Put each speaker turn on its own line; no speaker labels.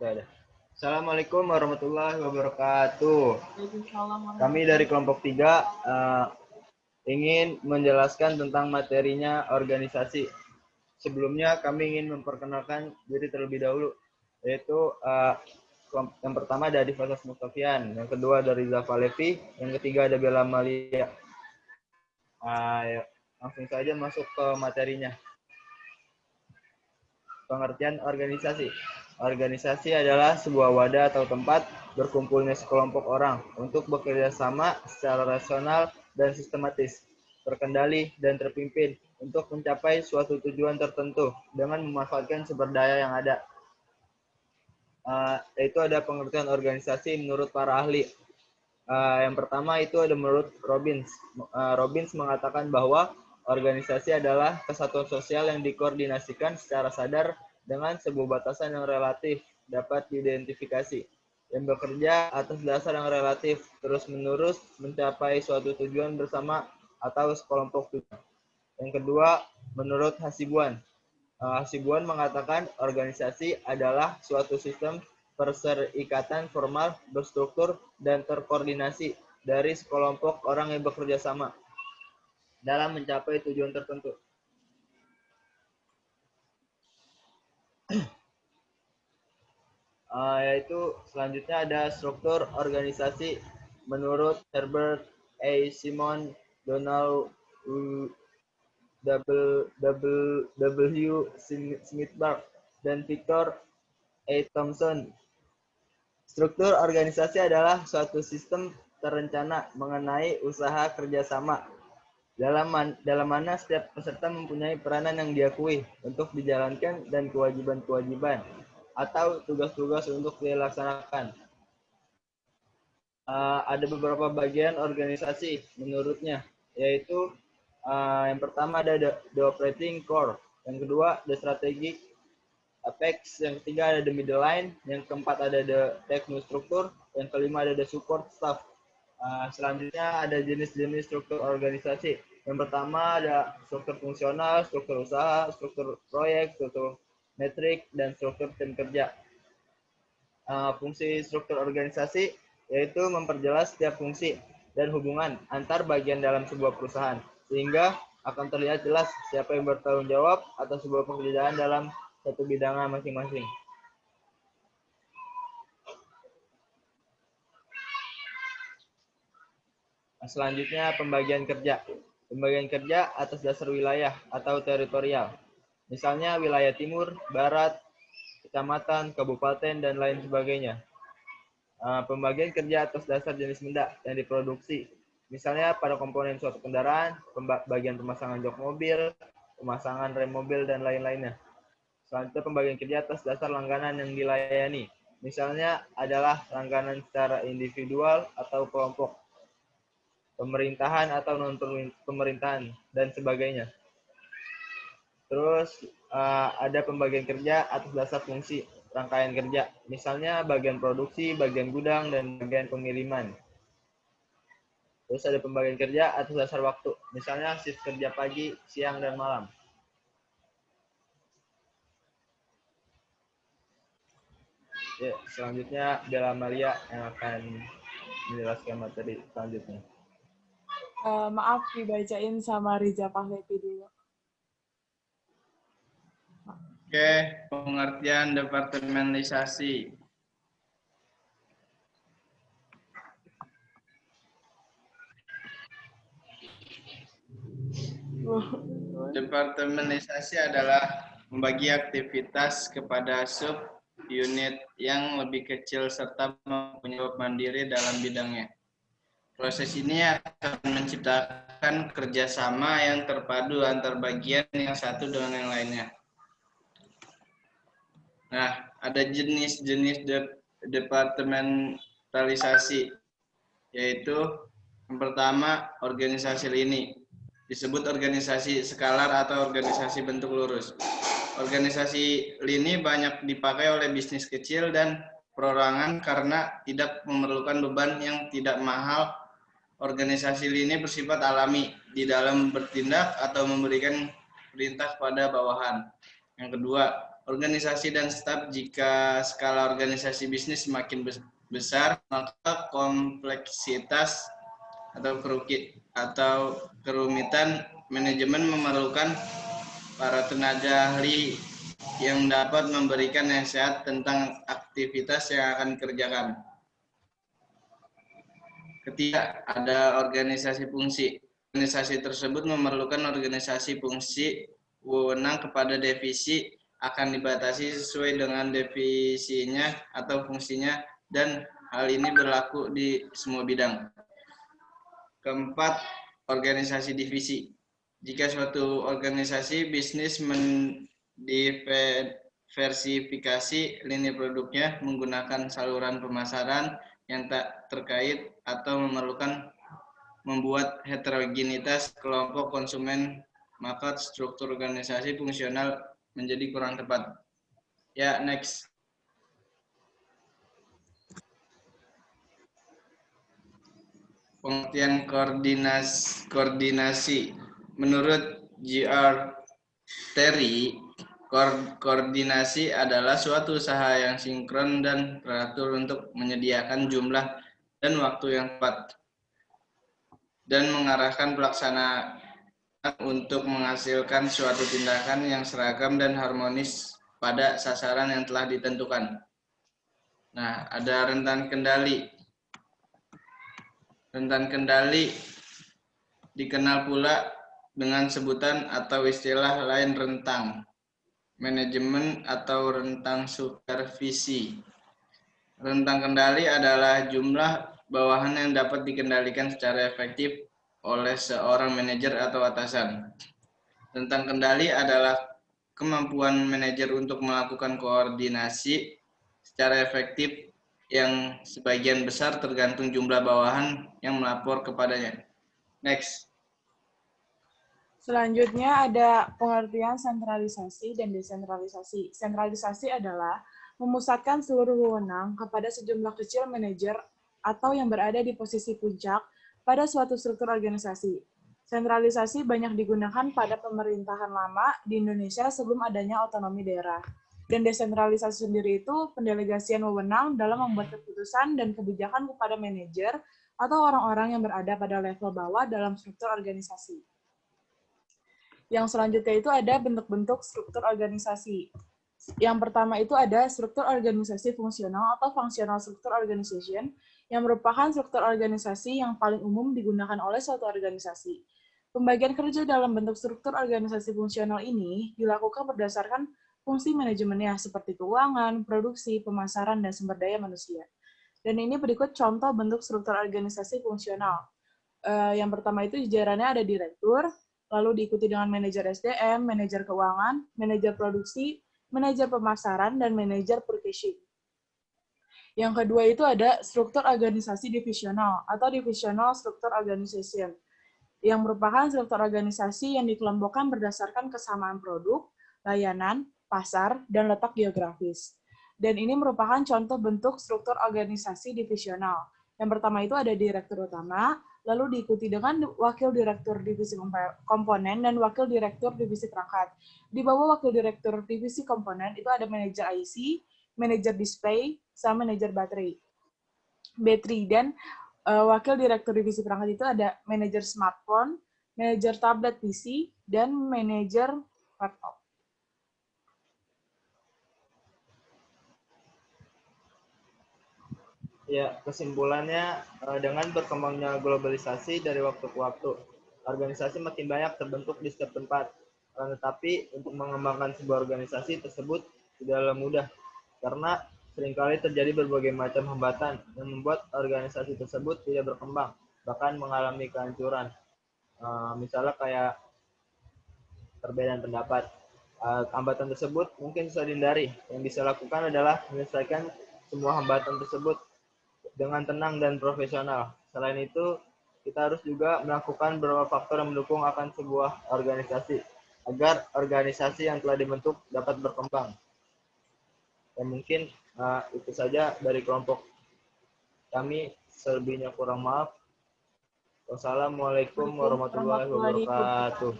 Ada. Assalamualaikum warahmatullahi wabarakatuh. Kami dari kelompok 3 ingin menjelaskan tentang materinya organisasi. Sebelumnya kami ingin memperkenalkan diri terlebih dahulu, yaitu yang pertama ada Adifasas Mustafian, yang kedua dari Zafa Levi, yang ketiga ada Bella Malia. Langsung saja masuk ke materinya. Pengertian organisasi. Organisasi adalah sebuah wadah atau tempat berkumpulnya sekelompok orang untuk bekerja sama secara rasional dan sistematis, terkendali dan terpimpin untuk mencapai suatu tujuan tertentu dengan memanfaatkan sumber daya yang ada. Itu ada pengertian organisasi menurut para ahli. Yang pertama itu ada menurut Robbins. Robbins mengatakan bahwa organisasi adalah kesatuan sosial yang dikoordinasikan secara sadar dengan sebuah batasan yang relatif dapat diidentifikasi, yang bekerja atas dasar yang relatif terus-menerus mencapai suatu tujuan bersama atau sekelompok tujuan. Yang kedua, menurut Hasibuan. Hasibuan mengatakan organisasi adalah suatu sistem perserikatan formal, berstruktur, dan terkoordinasi dari sekelompok orang yang bekerja sama dalam mencapai tujuan tertentu. Yaitu selanjutnya ada struktur organisasi menurut Herbert A. Simon, Donald W. Smithberg, dan Victor A. Thompson. Struktur organisasi adalah suatu sistem terencana mengenai usaha kerjasama dalam mana setiap peserta mempunyai peranan yang diakui untuk dijalankan dan kewajiban-kewajiban atau tugas-tugas untuk dilaksanakan. Ada beberapa bagian organisasi menurutnya, yaitu yang pertama ada the operating core, yang kedua the strategic apex, yang ketiga ada the middle line, yang keempat ada the technostruktur, yang kelima ada the support staff. Selanjutnya ada jenis-jenis struktur organisasi. Yang pertama ada struktur fungsional, struktur usaha, struktur proyek, struktur metrik, dan struktur tim kerja. Fungsi struktur organisasi yaitu memperjelas setiap fungsi dan hubungan antar bagian dalam sebuah perusahaan, sehingga akan terlihat jelas siapa yang bertanggung jawab atas sebuah pekerjaan dalam satu bidangnya masing-masing. Selanjutnya pembagian kerja. Pembagian kerja atas dasar wilayah atau teritorial. Misalnya wilayah timur, barat, kecamatan, kabupaten, dan lain sebagainya. Pembagian kerja atas dasar jenis benda yang diproduksi. Misalnya pada komponen suatu kendaraan, bagian pemasangan jok mobil, pemasangan rem mobil, dan lain-lainnya. Selanjutnya pembagian kerja atas dasar langganan yang dilayani. Misalnya adalah langganan secara individual atau kelompok, pemerintahan atau non-pemerintahan, dan sebagainya. Terus ada pembagian kerja atas dasar fungsi rangkaian kerja. Misalnya bagian produksi, bagian gudang, dan bagian pengiriman. Terus ada pembagian kerja atas dasar waktu. Misalnya shift kerja pagi, siang, dan malam. Ya, selanjutnya Bella Maria yang akan menjelaskan materi selanjutnya.
Maaf, dibacain sama Riza Pahlevi dulu.
Oke, pengertian departementalisasi. Departementalisasi adalah membagi aktivitas kepada sub-unit yang lebih kecil serta mempunyai mandiri dalam bidangnya. Proses ini akan menciptakan kerjasama yang terpadu antar bagian yang satu dengan yang lainnya. Nah, ada jenis-jenis departementalisasi, yaitu yang pertama organisasi lini, disebut organisasi skalar atau organisasi bentuk lurus. Organisasi lini banyak dipakai oleh bisnis kecil dan perorangan karena tidak memerlukan beban yang tidak mahal. Organisasi lini bersifat alami di dalam bertindak atau memberikan perintah pada bawahan. Yang kedua, organisasi dan staf. Jika skala organisasi bisnis semakin besar, maka kompleksitas atau kerumitan manajemen memerlukan para tenaga ahli yang dapat memberikan nasihat tentang aktivitas yang akan dikerjakan. Ketiga, ada organisasi fungsi. Organisasi tersebut memerlukan organisasi fungsi wewenang kepada divisi akan dibatasi sesuai dengan divisinya atau fungsinya, dan hal ini berlaku di semua bidang. Keempat, organisasi divisi. Jika suatu organisasi bisnis mendiversifikasi lini produknya menggunakan saluran pemasaran yang tak terkait atau membuat heterogenitas kelompok konsumen, maka struktur organisasi fungsional menjadi kurang tepat. Ya, next. Pengertian koordinasi. Menurut G.R. Terry, koordinasi adalah suatu usaha yang sinkron dan teratur untuk menyediakan jumlah dan waktu yang tepat dan mengarahkan pelaksanaan untuk menghasilkan suatu tindakan yang seragam dan harmonis pada sasaran yang telah ditentukan. Nah, ada rentan kendali. Rentan kendali dikenal pula dengan sebutan atau istilah lain rentang manajemen atau rentang supervisi. Rentang kendali adalah jumlah bawahan yang dapat dikendalikan secara efektif oleh seorang manajer atau atasan. Rentang kendali adalah kemampuan manajer untuk melakukan koordinasi secara efektif yang sebagian besar tergantung jumlah bawahan yang melapor kepadanya. Next.
Selanjutnya ada pengertian sentralisasi dan desentralisasi. Sentralisasi adalah memusatkan seluruh wewenang kepada sejumlah kecil manajer atau yang berada di posisi puncak pada suatu struktur organisasi. Sentralisasi banyak digunakan pada pemerintahan lama di Indonesia sebelum adanya otonomi daerah. Dan desentralisasi sendiri itu pendelegasian wewenang dalam membuat keputusan dan kebijakan kepada manajer atau orang-orang yang berada pada level bawah dalam struktur organisasi. Yang selanjutnya itu ada bentuk-bentuk struktur organisasi. Yang pertama itu ada struktur organisasi fungsional atau functional structure organization, yang merupakan struktur organisasi yang paling umum digunakan oleh suatu organisasi. Pembagian kerja dalam bentuk struktur organisasi fungsional ini dilakukan berdasarkan fungsi manajemennya seperti keuangan, produksi, pemasaran, dan sumber daya manusia. Dan ini berikut contoh bentuk struktur organisasi fungsional. Yang pertama itu jajarannya ada direktur, lalu diikuti dengan manajer SDM, manajer keuangan, manajer produksi, manajer pemasaran, dan manajer purchasing. Yang kedua itu ada struktur organisasi divisional atau divisional structure organization, yang merupakan struktur organisasi yang dikelompokkan berdasarkan kesamaan produk, layanan, pasar, dan letak geografis. Dan ini merupakan contoh bentuk struktur organisasi divisional. Yang pertama itu ada direktur utama, lalu diikuti dengan wakil direktur divisi komponen dan wakil direktur divisi perangkat. Di bawah wakil direktur divisi komponen itu ada manajer IC, manajer display, sama manajer baterai. Dan wakil direktur divisi perangkat itu ada manajer smartphone, manajer tablet PC, dan manajer laptop.
Ya, kesimpulannya dengan berkembangnya globalisasi dari waktu ke waktu, organisasi makin banyak terbentuk di setiap tempat. Tetapi untuk mengembangkan sebuah organisasi tersebut tidaklah mudah, karena seringkali terjadi berbagai macam hambatan yang membuat organisasi tersebut tidak berkembang, bahkan mengalami kehancuran. Misalnya kayak perbedaan pendapat. Hambatan tersebut mungkin susah dihindari. Yang bisa lakukan adalah menyelesaikan semua hambatan tersebut dengan tenang dan profesional. Selain itu, kita harus juga melakukan beberapa faktor yang mendukung akan sebuah organisasi, agar organisasi yang telah dibentuk dapat berkembang. Dan mungkin itu saja dari kelompok kami. Selebihnya kurang maaf. Wassalamualaikum warahmatullahi wabarakatuh.